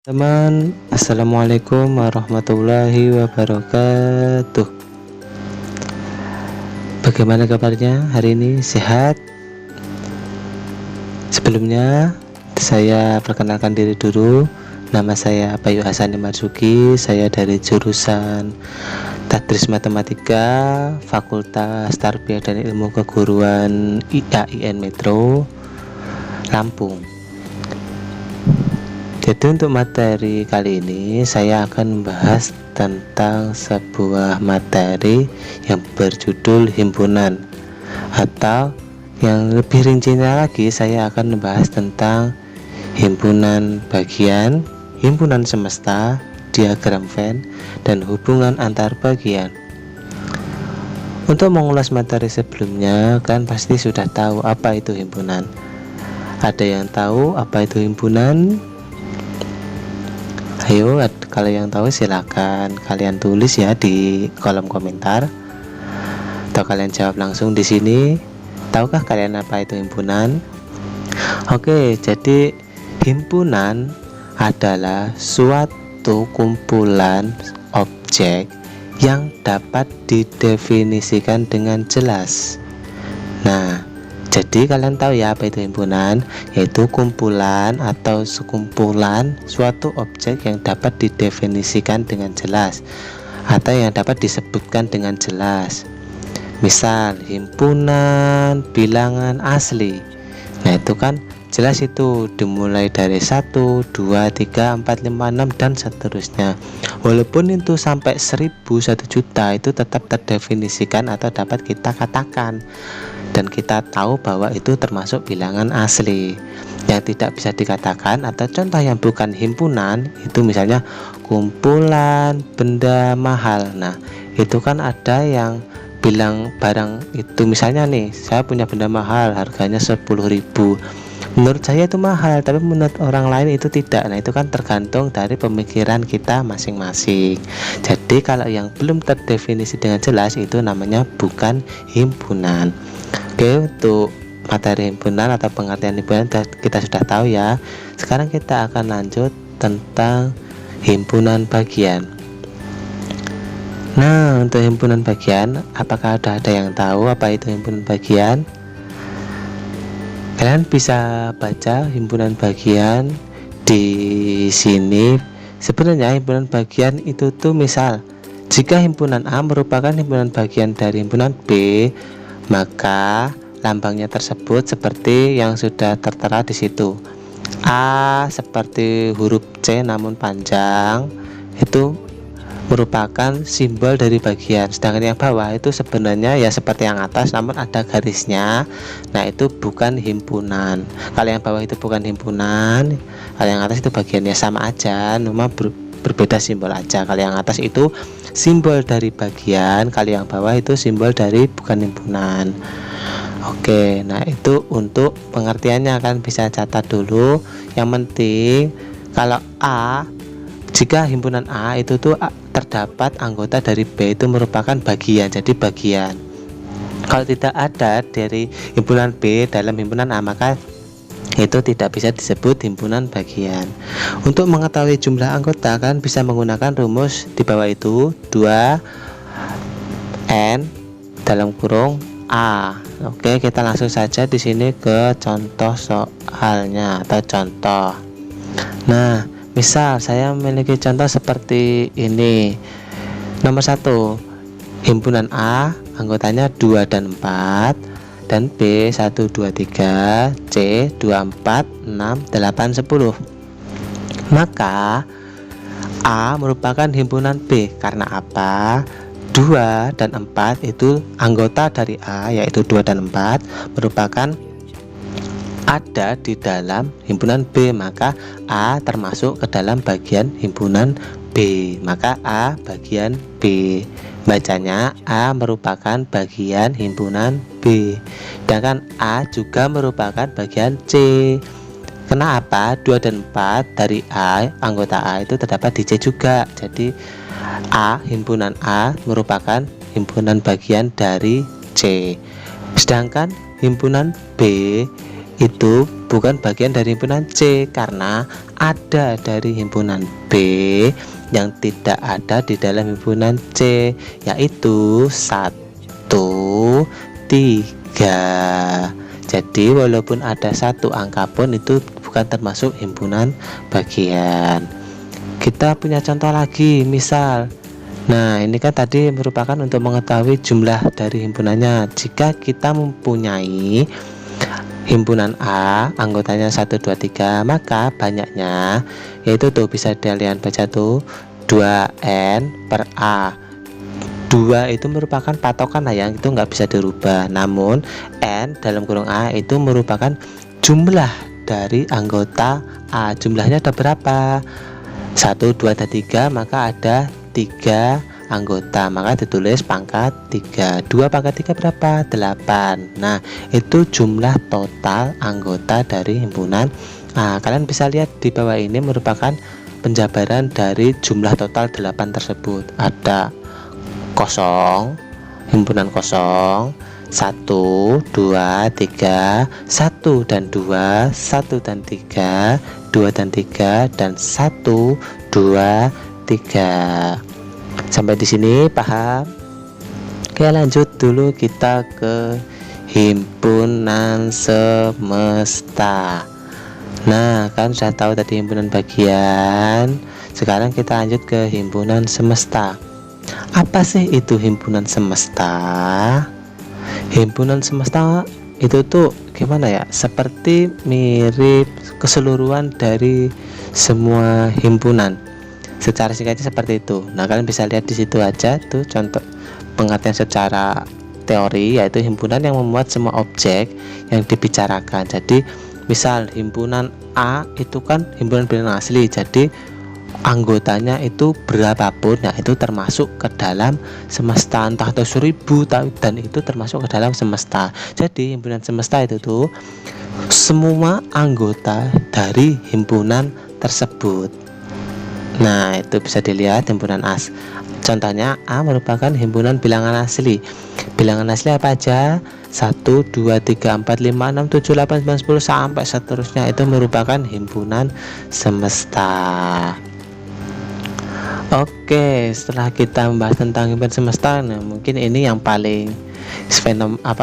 Teman, assalamualaikum warahmatullahi wabarakatuh. Bagaimana kabarnya hari ini? Sehat? Sebelumnya, saya perkenalkan diri dulu. Nama saya Bayu Hasan Marzuki. Saya dari jurusan Tadris Matematika, Fakultas Tarbiyah dan Ilmu Keguruan IAIN Metro, Lampung. Jadi untuk materi kali ini saya akan membahas tentang sebuah materi yang berjudul himpunan, atau yang lebih rincinya lagi saya akan membahas tentang himpunan bagian, himpunan semesta, diagram Venn, dan hubungan antar bagian. Untuk mengulas materi sebelumnya, kalian pasti sudah tahu apa itu himpunan. Ada yang tahu apa itu himpunan? Ayo, kalau yang tahu silakan kalian tulis ya di kolom komentar, atau kalian jawab langsung di sini. Tahukah kalian apa itu himpunan? Oke, jadi himpunan adalah suatu kumpulan objek yang dapat didefinisikan dengan jelas. Nah, jadi kalian tahu ya apa itu himpunan, yaitu kumpulan atau sekumpulan suatu objek yang dapat didefinisikan dengan jelas atau yang dapat disebutkan dengan jelas. Misal himpunan bilangan asli. Nah, itu kan jelas, itu dimulai dari 1, 2, 3, 4, 5, 6 dan seterusnya. Walaupun itu sampai 1000, 1 juta, itu tetap terdefinisikan atau dapat kita katakan, dan kita tahu bahwa itu termasuk bilangan asli. Yang tidak bisa dikatakan atau contoh yang bukan himpunan itu misalnya kumpulan benda mahal. Nah, itu kan ada yang bilang barang itu, misalnya nih, saya punya benda mahal harganya 10.000. Menurut saya itu mahal, tapi menurut orang lain itu tidak. Nah, itu kan tergantung dari pemikiran kita masing-masing. Jadi kalau yang belum terdefinisi dengan jelas itu namanya bukan himpunan. Oke, untuk materi himpunan atau pengertian himpunan kita sudah tahu ya. Sekarang kita akan lanjut tentang himpunan bagian. Nah, untuk himpunan bagian, apakah ada yang tahu apa itu himpunan bagian? Kalian bisa baca himpunan bagian di sini. Sebenarnya himpunan bagian itu tuh misal, jika himpunan A merupakan himpunan bagian dari himpunan B, maka lambangnya tersebut seperti yang sudah tertera di situ. A seperti huruf C namun panjang, itu merupakan simbol dari bagian. Sedangkan yang bawah itu sebenarnya ya seperti yang atas namun ada garisnya. Nah, itu bukan himpunan. Kalau yang bawah itu bukan himpunan, kalau yang atas itu bagiannya, sama aja, cuma berbeda simbol aja. Kalau yang atas itu simbol dari bagian, kalau yang bawah itu simbol dari bukan himpunan. Oke, nah itu untuk pengertiannya, kan bisa catat dulu. Yang penting kalau A, jika himpunan A itu tuh terdapat anggota dari B itu merupakan bagian, jadi bagian. Kalau tidak ada dari himpunan B dalam himpunan A, maka itu tidak bisa disebut himpunan bagian. Untuk mengetahui jumlah anggota, kan bisa menggunakan rumus di bawah itu, 2n dalam kurung A. Oke, kita langsung saja di sini ke contoh soalnya atau contoh. Nah, misal saya memiliki contoh seperti ini. Nomor 1, himpunan A anggotanya 2 dan 4, dan B 1, 2, 3, C 2, 4, 6, 8, 10. Maka A merupakan himpunan B. Karena apa? 2 dan 4 itu anggota dari A, yaitu 2 dan 4 merupakan ada di dalam himpunan B, maka A termasuk ke dalam bagian himpunan B, maka A bagian B. Bacanya A merupakan bagian himpunan B, sedangkan A juga merupakan bagian C. Kenapa? 2 dan 4 dari A, anggota A itu terdapat di C juga. Jadi A, himpunan A merupakan himpunan bagian dari C. Sedangkan himpunan B itu bukan bagian dari himpunan C karena ada dari himpunan B yang tidak ada di dalam himpunan C, yaitu 1, 3. Jadi walaupun ada satu angka pun itu bukan termasuk himpunan bagian. Kita punya contoh lagi, misal, nah ini kan tadi merupakan untuk mengetahui jumlah dari himpunannya. Jika kita mempunyai himpunan A anggotanya 1, 2, 3, maka banyaknya yaitu tuh bisa kalian baca tuh 2N per A. 2 itu merupakan patokan lah, yang itu nggak bisa dirubah. Namun N dalam kurung A itu merupakan jumlah dari anggota A. Jumlahnya ada berapa? 1, 2, dan 3, maka ada 3 anggota, maka ditulis pangkat 3. 2 pangkat 3 berapa? 8. Nah, itu jumlah total anggota dari himpunan A. Kalian bisa lihat di bawah ini merupakan penjabaran dari jumlah total 8 tersebut. Ada kosong, himpunan kosong, 1, 2, 3, 1 dan 2, 1 dan 3, 2 dan 3, dan 1, 2, 3. Sampai di sini paham? Oke, lanjut dulu kita ke himpunan semesta. Nah, kan sudah tahu tadi himpunan bagian. Sekarang kita lanjut ke himpunan semesta. Apa sih itu himpunan semesta? Himpunan semesta itu tuh gimana ya? Seperti mirip keseluruhan dari semua himpunan. Secara singkatnya seperti itu. Nah, kalian bisa lihat di situ aja tuh contoh pengertian secara teori, yaitu himpunan yang memuat semua objek yang dibicarakan. Jadi, misal himpunan A itu kan himpunan bilangan asli. Jadi anggotanya itu berapapun, nah itu termasuk ke dalam semesta, entah itu 1000 dan itu termasuk ke dalam semesta. Jadi himpunan semesta itu tuh semua anggota dari himpunan tersebut. Nah, itu bisa dilihat himpunan as. Contohnya A merupakan himpunan bilangan asli. Bilangan asli apa aja? 1, 2, 3, 4, 5, 6, 7, 8, 9, 10 sampai seterusnya, itu merupakan himpunan semesta. Oke, setelah kita membahas tentang himpunan semesta, nah mungkin ini yang paling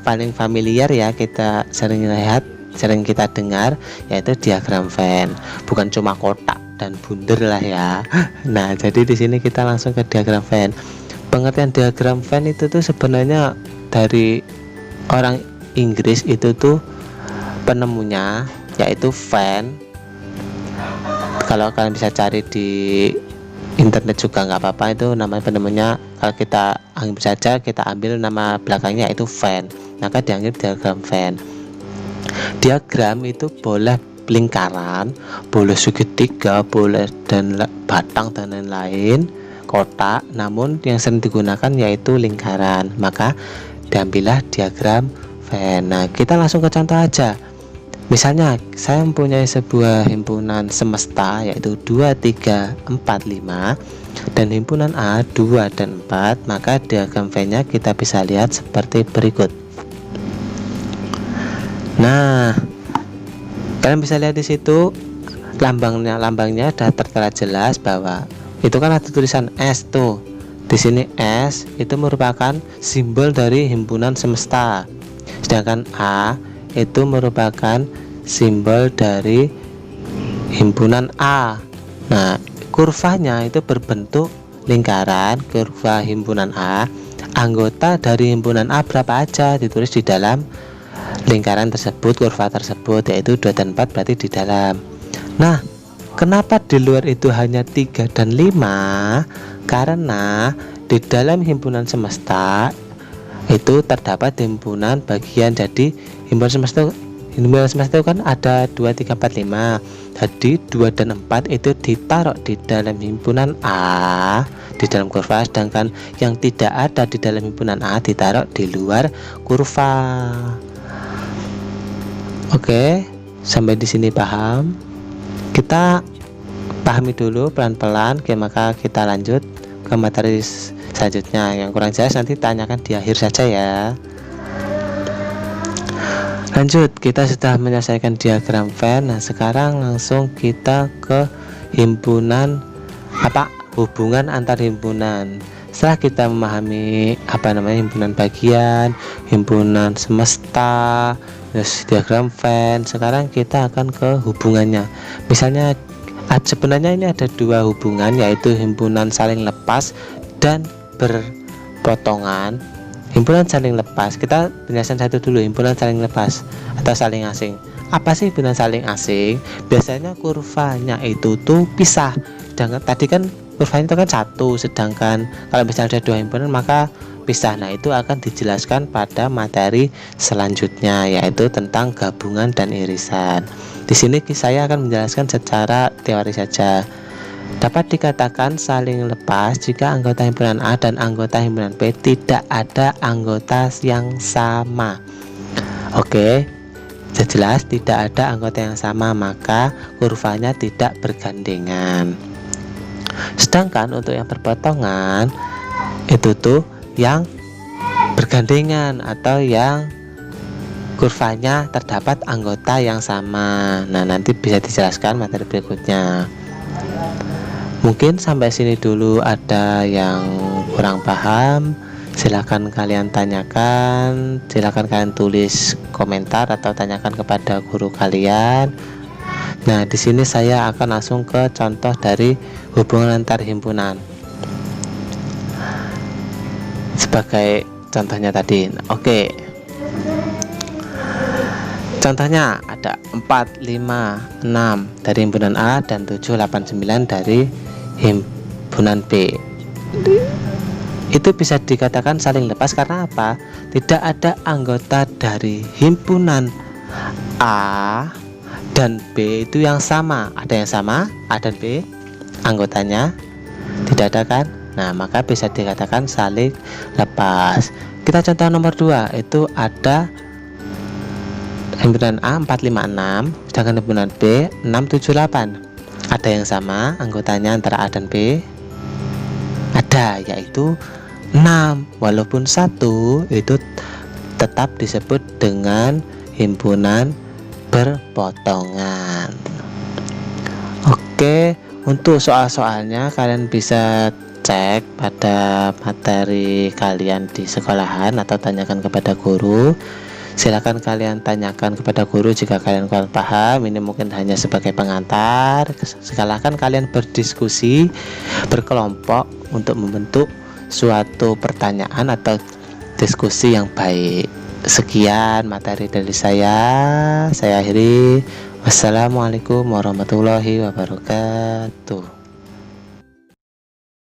paling familiar ya, kita sering lihat, sering kita dengar, yaitu diagram Venn. Bukan cuma kotak dan bundar lah ya. Nah, jadi di sini kita langsung ke diagram Venn. Pengertian diagram Venn itu tuh sebenarnya dari orang Inggris, itu tuh penemunya yaitu Venn. Kalau kalian bisa cari di internet juga nggak apa-apa, itu nama penemunya. Kalau kita anggap saja kita ambil nama belakangnya itu Venn, maka dianggap diagram Venn. Diagram itu boleh lingkaran, boleh segitiga, boleh dan batang dan lain-lain, kotak, namun yang sering digunakan yaitu lingkaran, maka diambillah diagram Venn. Nah, kita langsung ke contoh aja. Misalnya saya mempunyai sebuah himpunan semesta yaitu 2, 3, 4, 5 dan himpunan A 2 dan 4, maka diagram Venn-nya kita bisa lihat seperti berikut. Nah, kalian bisa lihat di situ lambangnya sudah tertera jelas bahwa itu kan ada tulisan S tuh. Di sini S itu merupakan simbol dari himpunan semesta. Sedangkan A itu merupakan simbol dari himpunan A. Nah, kurvanya itu berbentuk lingkaran, kurva himpunan A. Anggota dari himpunan A berapa aja ditulis di dalam lingkaran tersebut, kurva tersebut, yaitu 2 dan 4 berarti di dalam. Nah, kenapa di luar itu hanya 3 dan 5? Karena di dalam himpunan semesta itu terdapat himpunan bagian. Jadi himpunan semesta itu kan ada 2, 3, 4, 5. Jadi 2 dan 4 itu ditaruh di dalam himpunan A, di dalam kurva, sedangkan yang tidak ada di dalam himpunan A ditaruh di luar kurva. Oke, sampai di sini paham? Kita pahami dulu pelan-pelan, maka kita lanjut ke materi selanjutnya. Yang kurang jelas nanti tanyakan di akhir saja ya. Lanjut, kita sudah menyelesaikan diagram Venn. Nah, sekarang langsung kita ke himpunan hubungan antar himpunan. Setelah kita memahami himpunan bagian, himpunan semesta, terus diagram Venn, sekarang kita akan ke hubungannya. Misalnya sebenarnya ini ada dua hubungan, yaitu himpunan saling lepas dan berpotongan. Himpunan saling lepas, kita penjelasan satu dulu. Himpunan saling lepas atau saling asing. Apa sih himpunan saling asing? Biasanya kurvanya itu tuh pisah. Dan tadi kan kurvanya itu kan satu, sedangkan kalau misalnya ada dua himpunan maka pisah. Nah, itu akan dijelaskan pada materi selanjutnya, yaitu tentang gabungan dan irisan. Di sini saya akan menjelaskan secara teori saja. Dapat dikatakan saling lepas jika anggota himpunan A dan anggota himpunan B tidak ada anggota yang sama. Oke, jelas tidak ada anggota yang sama, maka kurvanya tidak bergandengan. Sedangkan untuk yang berpotongan itu tuh yang bergandengan atau yang kurvanya terdapat anggota yang sama. Nah, nanti bisa dijelaskan materi berikutnya. Mungkin sampai sini dulu ada yang kurang paham, silakan kalian tanyakan, silakan kalian tulis komentar atau tanyakan kepada guru kalian. Nah, di sini saya akan langsung ke contoh dari hubungan antar himpunan. Sebagai contohnya tadi. Oke. Contohnya ada 4, 5, 6 dari himpunan A dan 7, 8, 9 dari himpunan B. Itu bisa dikatakan saling lepas karena apa? Tidak ada anggota dari himpunan A dan B itu yang sama. Ada yang sama A dan B anggotanya? Tidak ada kan? Nah, maka bisa dikatakan saling lepas. Kita contoh nomor 2, itu ada himpunan A 4, 5, 6, sedangkan himpunan B 6, 7, 8. Ada yang sama anggotanya antara A dan B? Ada, yaitu 6. Walaupun 1 itu tetap disebut dengan himpunan berpotongan. Oke, untuk soal-soalnya kalian bisa cek pada materi kalian di sekolahan atau tanyakan kepada guru. Silakan kalian tanyakan kepada guru jika kalian kurang paham. Ini mungkin hanya sebagai pengantar. Silakan kalian berdiskusi berkelompok untuk membentuk suatu pertanyaan atau diskusi yang baik. Sekian materi dari saya akhiri. Wassalamualaikum warahmatullahi wabarakatuh.